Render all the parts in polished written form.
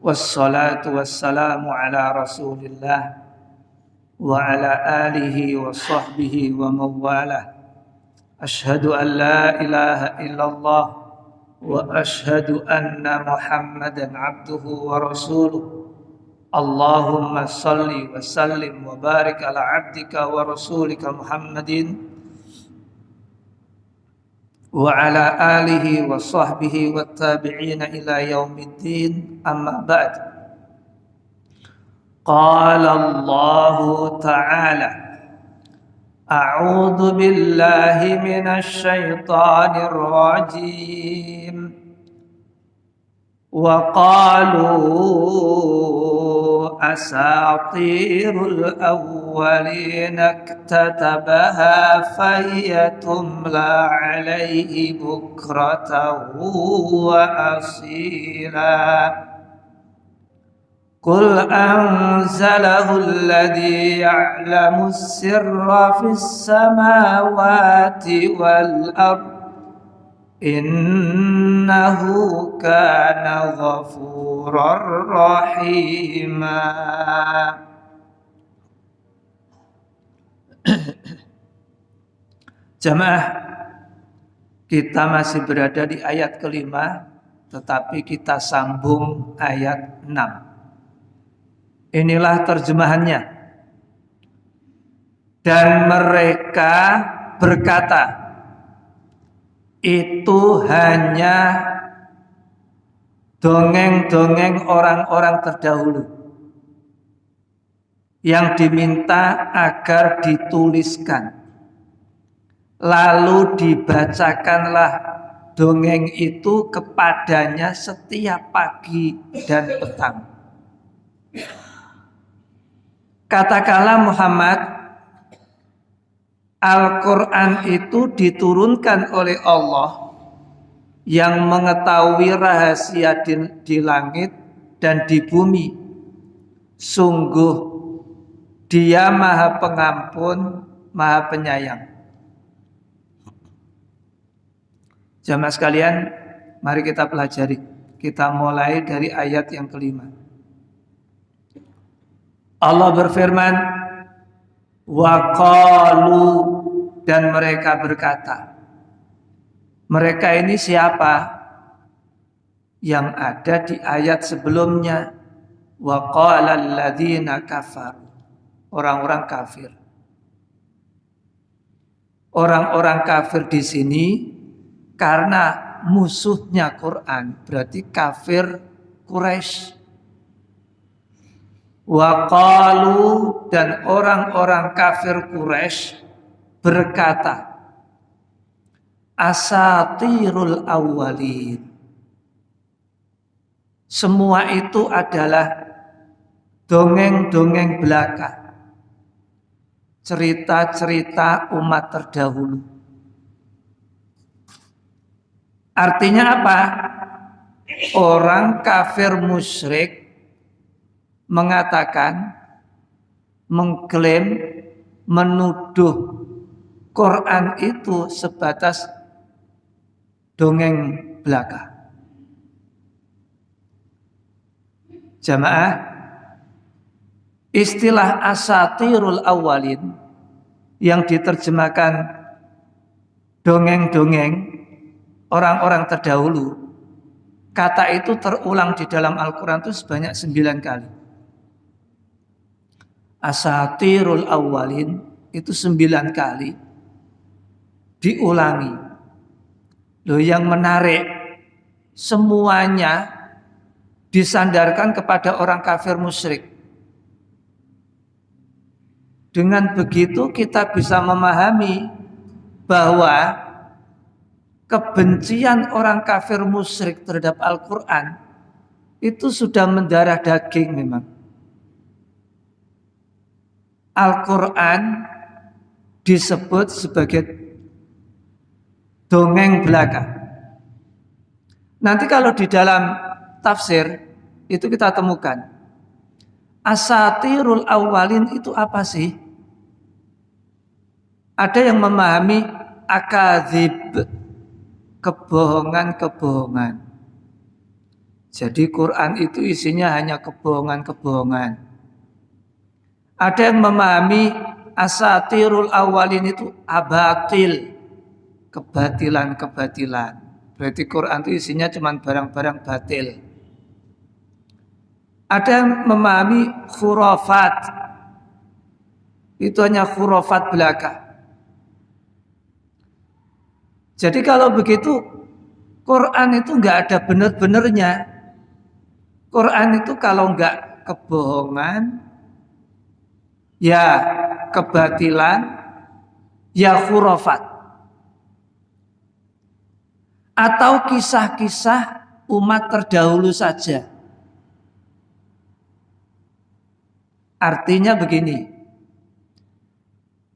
Wassalatu wassalamu ala rasulillah wa ala alihi wa sahbihi wa mawalah. Ashhadu an la ilaha illallah wa ashhadu anna muhammadan abduhu wa rasuluh. Allahumma salli wa sallim wa barik ala abdika wa rasulika Muhammadin wa ala alihi wa sahbihi wa tabi'ina ila yaumiddin, amma ba'd. Qala Allah ta'ala, a'udzu billahi minasy syaithanir rajim. Wa qalu asatirul awwalin iktatabaha fahiya tumla alaihi bukratan wa asila. Qul anzalahu alladhi ya'lamu sirra fis samawati wal ardh innahu kana ghafurar rahima. Jamaah, kita masih berada di ayat kelima, tetapi kita sambung ayat 6. Inilah terjemahannya. Dan mereka berkata, itu hanya dongeng-dongeng orang-orang terdahulu yang diminta agar dituliskan, lalu dibacakanlah dongeng itu kepadanya setiap pagi dan petang. Katakanlah Muhammad, Al-Quran itu diturunkan oleh Allah yang mengetahui rahasia di langit dan di bumi. Sungguh Dia Maha Pengampun, Maha Penyayang. Jamaah sekalian, mari kita pelajari. Kita mulai dari ayat yang kelima. Allah berfirman, wa qalu, dan mereka berkata. Mereka ini siapa? Yang ada di ayat sebelumnya. Wa qala alladzina kafar, orang-orang kafir. Orang-orang kafir di sini karena musuhnya Quran, berarti kafir Quraisy. Wa qalu, dan orang-orang kafir Quraisy berkata, asatirul awwalin. Semua itu adalah dongeng-dongeng belaka, cerita-cerita umat terdahulu. Artinya apa? Orang kafir musyrik mengatakan, mengklaim, menuduh Quran itu sebatas dongeng belaka. Jamaah, istilah asatirul awwalin yang diterjemahkan dongeng-dongeng orang-orang terdahulu, kata itu terulang di dalam Al-Quran itu sebanyak 9 kali. Asatirul awwalin itu 9 kali diulangi. Loh, yang menarik, semuanya disandarkan kepada orang kafir musyrik. Dengan begitu kita bisa memahami bahwa kebencian orang kafir musyrik terhadap Al-Quran itu sudah mendarah daging memang. Al-Quran disebut sebagai dongeng belaka. Nanti kalau di dalam tafsir itu kita temukan asatirul awwalin itu apa sih? Ada yang memahami akadzib, kebohongan-kebohongan. Jadi Quran itu isinya hanya kebohongan-kebohongan. Ada yang memahami asatirul awalin itu abatil, kebatilan-kebatilan. Berarti Quran itu isinya cuma barang-barang batil. Ada yang memahami khurafat, itu hanya khurafat belaka. Jadi kalau begitu Quran itu nggak ada benar-benarnya. Quran itu kalau nggak kebohongan, ya kebatilan, ya khurafat. Atau kisah-kisah umat terdahulu saja. Artinya begini,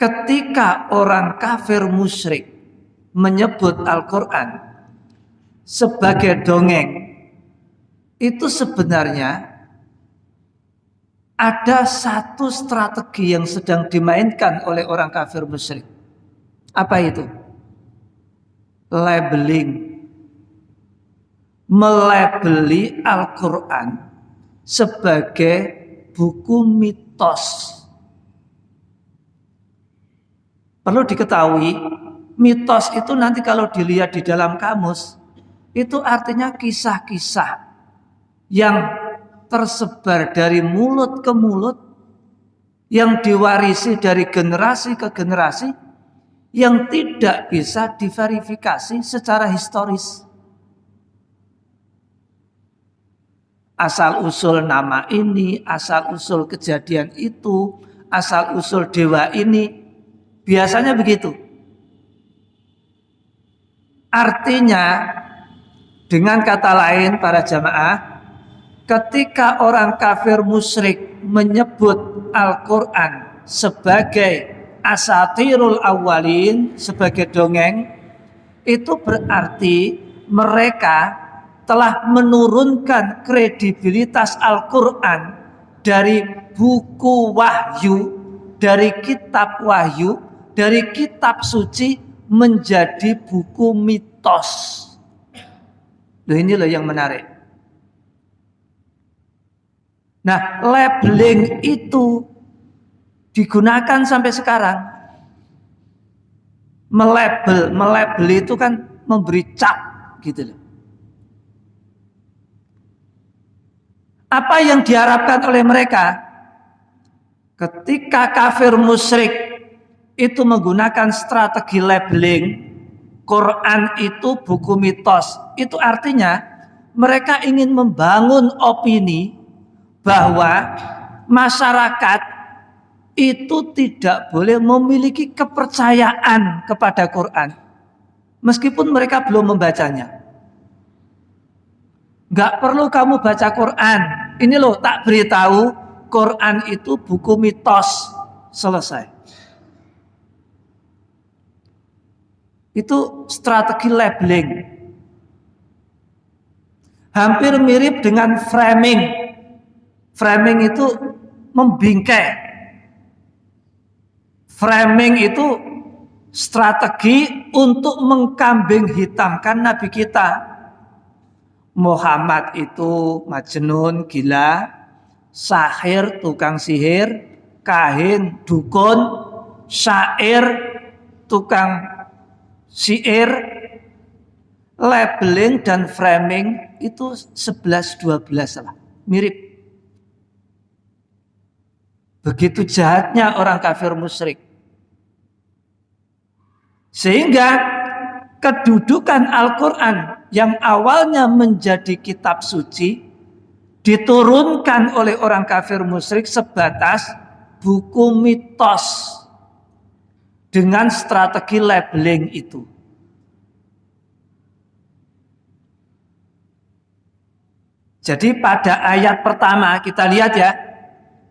ketika orang kafir musyrik menyebut Al-Quran sebagai dongeng, itu sebenarnya ada satu strategi yang sedang dimainkan oleh orang kafir musyrik. Apa itu? Labeling. Melabeli Al-Quran sebagai buku mitos. Perlu diketahui, mitos itu nanti kalau dilihat di dalam kamus, itu artinya kisah-kisah yang tersebar dari mulut ke mulut, yang diwarisi dari generasi ke generasi, yang tidak bisa diverifikasi secara historis. Asal-usul nama ini, asal-usul kejadian itu, asal-usul dewa ini, biasanya begitu. Artinya, dengan kata lain para jamaah, ketika orang kafir musyrik menyebut Al-Quran sebagai asatirul awalin, sebagai dongeng, itu berarti mereka telah menurunkan kredibilitas Al-Quran dari buku wahyu, dari kitab wahyu, dari kitab suci menjadi buku mitos. Loh, ini loh yang menarik. Nah, labeling itu digunakan sampai sekarang. Melabel itu kan memberi cap gitu loh. Apa yang diharapkan oleh mereka? Ketika kafir musyrik itu menggunakan strategi labeling, Quran itu buku mitos. Itu artinya mereka ingin membangun opini bahwa masyarakat itu tidak boleh memiliki kepercayaan kepada Quran meskipun mereka belum membacanya. Gak perlu kamu baca Quran. Ini loh, tak beritahu Quran itu buku mitos. Selesai. Itu strategi labeling. Hampir mirip dengan framing. Framing itu membingkai. Framing itu strategi untuk mengkambing hitamkan Nabi kita. Muhammad itu majnun, gila, sahir, tukang sihir, kahin, dukun, syair, tukang syair. Labeling dan framing itu 11-12 lah, mirip. Begitu jahatnya orang kafir musyrik. Sehingga kedudukan Al-Quran yang awalnya menjadi kitab suci diturunkan oleh orang kafir musyrik sebatas buku mitos dengan strategi labeling itu. Jadi pada ayat pertama kita lihat ya,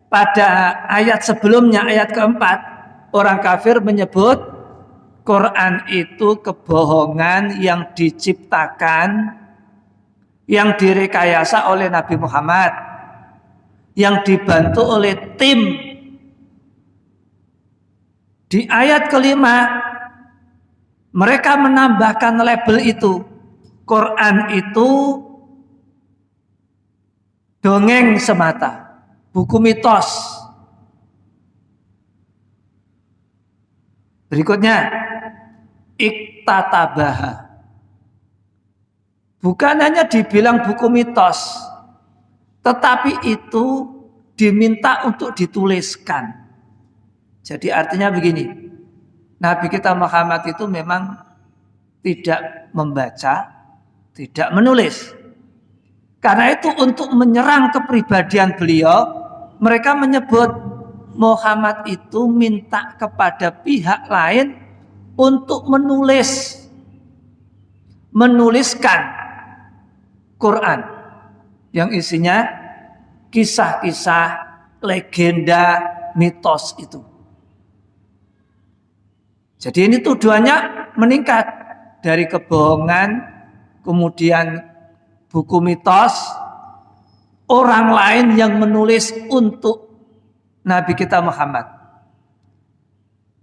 pada ayat sebelumnya, ayat keempat, orang kafir menyebut Quran itu kebohongan yang diciptakan, yang direkayasa oleh Nabi Muhammad, yang dibantu oleh tim. Di ayat kelima, mereka menambahkan label itu. Quran itu dongeng semata, buku mitos. Berikutnya, iktatabaha. Bukan hanya dibilang buku mitos, tetapi itu diminta untuk dituliskan. Jadi artinya begini, Nabi kita Muhammad itu memang tidak membaca, tidak menulis. Karena itu untuk menyerang kepribadian beliau, mereka menyebut Muhammad itu minta kepada pihak lain untuk menuliskan Quran yang isinya kisah-kisah, legenda, mitos itu. Jadi ini tuduhannya meningkat dari kebohongan, kemudian buku mitos, orang lain yang menulis untuk Nabi kita Muhammad.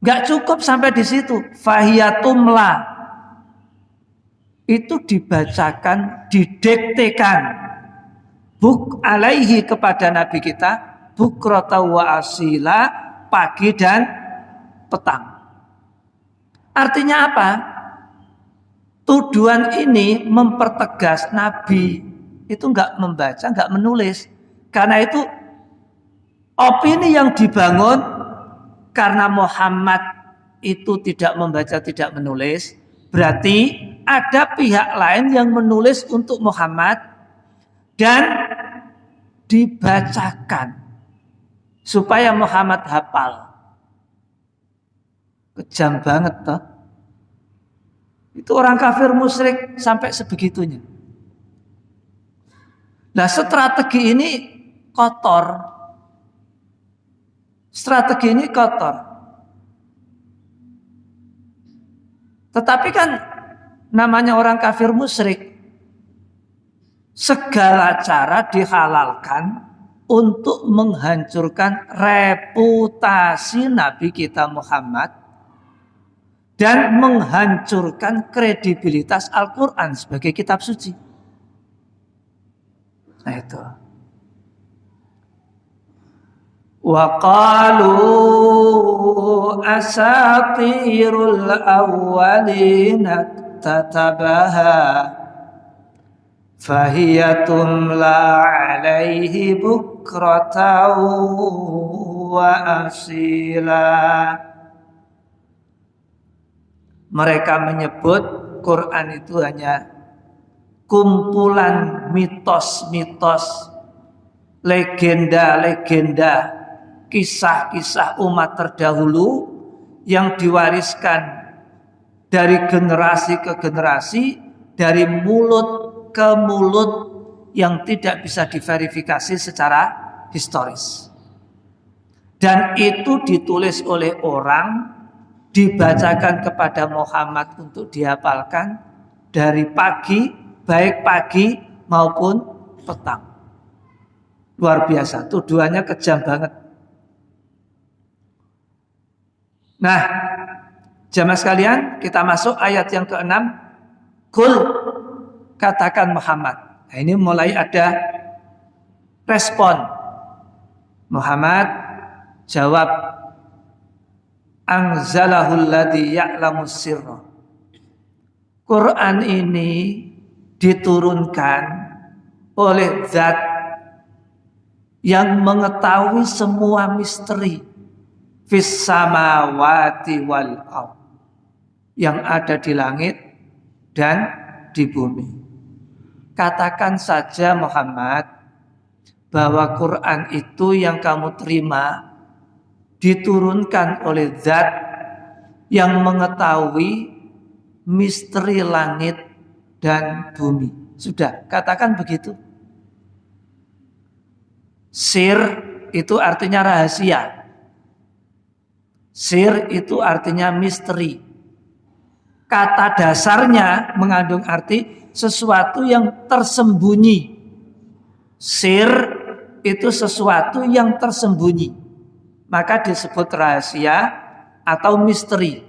Gak cukup sampai di situ. Fahiyatumla. Itu dibacakan, didiktekan buk alaihi kepada Nabi kita, bukrata wa asila, pagi dan petang. Artinya apa? Tuduhan ini mempertegas Nabi itu enggak membaca, enggak menulis. Karena itu opini yang dibangun karena Muhammad itu tidak membaca, tidak menulis, berarti ada pihak lain yang menulis untuk Muhammad dan dibacakan supaya Muhammad hafal. Kejam banget toh. Itu orang kafir musyrik sampai sebegitunya. Nah, strategi ini kotor. Strategi ini kotor. Tetapi kan namanya orang kafir musyrik, segala cara dihalalkan untuk menghancurkan reputasi Nabi kita Muhammad dan menghancurkan kredibilitas Al-Quran sebagai kitab suci. Nah itu. Wa qalu asatirul awwalina tatabaha fahiyatumla alaihi bukratan wa asila. Mereka menyebut Quran itu hanya kumpulan mitos-mitos, legenda-legenda, kisah-kisah umat terdahulu yang diwariskan dari generasi ke generasi, dari mulut ke mulut yang tidak bisa diverifikasi secara historis. Dan itu ditulis oleh orang, dibacakan kepada Muhammad untuk dihafalkan dari pagi, baik pagi maupun petang. Luar biasa, tuduhannya kejam banget. Nah, jamaah sekalian, kita masuk ayat yang ke-6. Qul, katakan Muhammad. Nah, ini mulai ada respon. Muhammad jawab, anzalahul ladzi ya'lamus sirra. Quran ini diturunkan oleh zat yang mengetahui semua misteri fis samawati wal ardh, yang ada di langit dan di bumi. Katakan saja Muhammad bahwa Quran itu yang kamu terima diturunkan oleh zat yang mengetahui misteri langit dan bumi. Sudah, katakan begitu. Sir itu artinya rahasia. Sir itu artinya misteri. Kata dasarnya mengandung arti sesuatu yang tersembunyi. Sir itu sesuatu yang tersembunyi. Maka disebut rahasia atau misteri.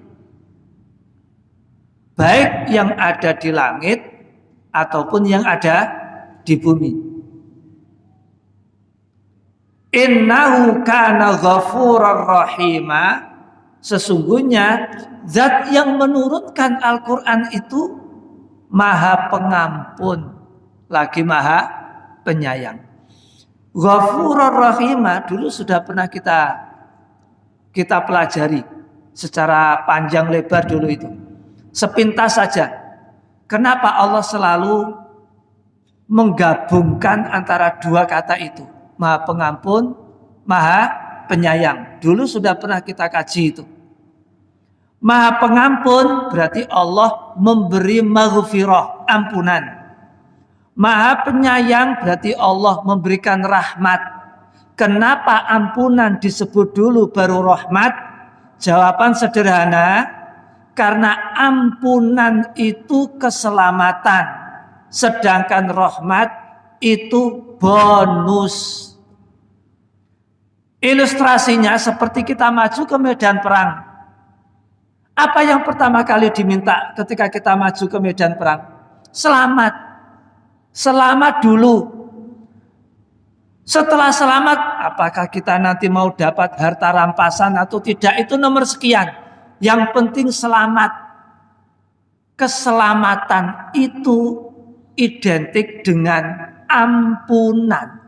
Baik yang ada di langit ataupun yang ada di bumi. Innahu kana ghafurar rahima. Sesungguhnya zat yang menurunkan Al-Quran itu Maha Pengampun lagi Maha Penyayang. Ghafurur Rahimah dulu sudah pernah kita pelajari secara panjang lebar dulu itu. Sepintas saja. Kenapa Allah selalu menggabungkan antara dua kata itu? Maha Pengampun, Maha Penyayang. Dulu sudah pernah kita kaji itu. Maha Pengampun berarti Allah memberi maghfirah, ampunan. Maha Penyayang berarti Allah memberikan rahmat. Kenapa ampunan disebut dulu baru rahmat? Jawaban sederhana, karena ampunan itu keselamatan, sedangkan rahmat itu bonus. Ilustrasinya seperti kita maju ke medan perang. Apa yang pertama kali diminta ketika kita maju ke medan perang? Selamat. Selamat dulu. Setelah selamat, apakah kita nanti mau dapat harta rampasan atau tidak, itu nomor sekian. Yang penting selamat. Keselamatan itu identik dengan ampunan.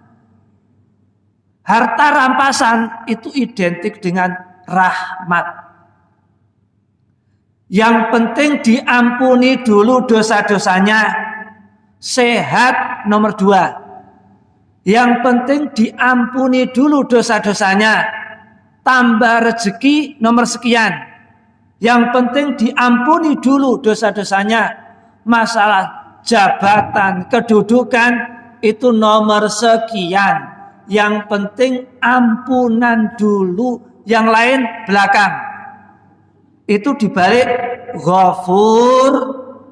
Harta rampasan itu identik dengan rahmat. Yang penting diampuni dulu dosa-dosanya. Sehat nomor 2. Yang penting diampuni dulu dosa-dosanya. Tambah rezeki nomor sekian. Yang penting diampuni dulu dosa-dosanya. Masalah jabatan, kedudukan itu nomor sekian. Yang penting ampunan dulu, yang lain belakang. Itu dibalik Ghafur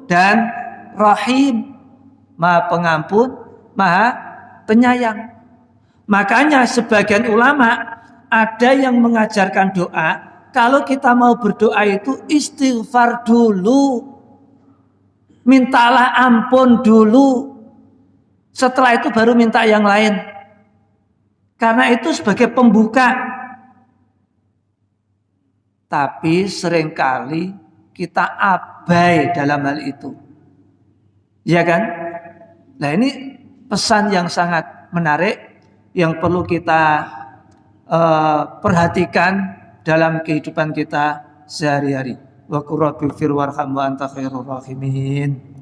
dan Rahim. Maha Pengampun, Maha Penyayang. Makanya sebagian ulama ada yang mengajarkan doa, kalau kita mau berdoa itu istighfar dulu, mintalah ampun dulu, setelah itu baru minta yang lain. Karena itu sebagai pembuka. Tapi seringkali kita abai dalam hal itu. Ya kan? Nah, ini pesan yang sangat menarik yang perlu kita perhatikan dalam kehidupan kita sehari-hari. Wa qur rabbi fir warham wa anta khairur rahimin.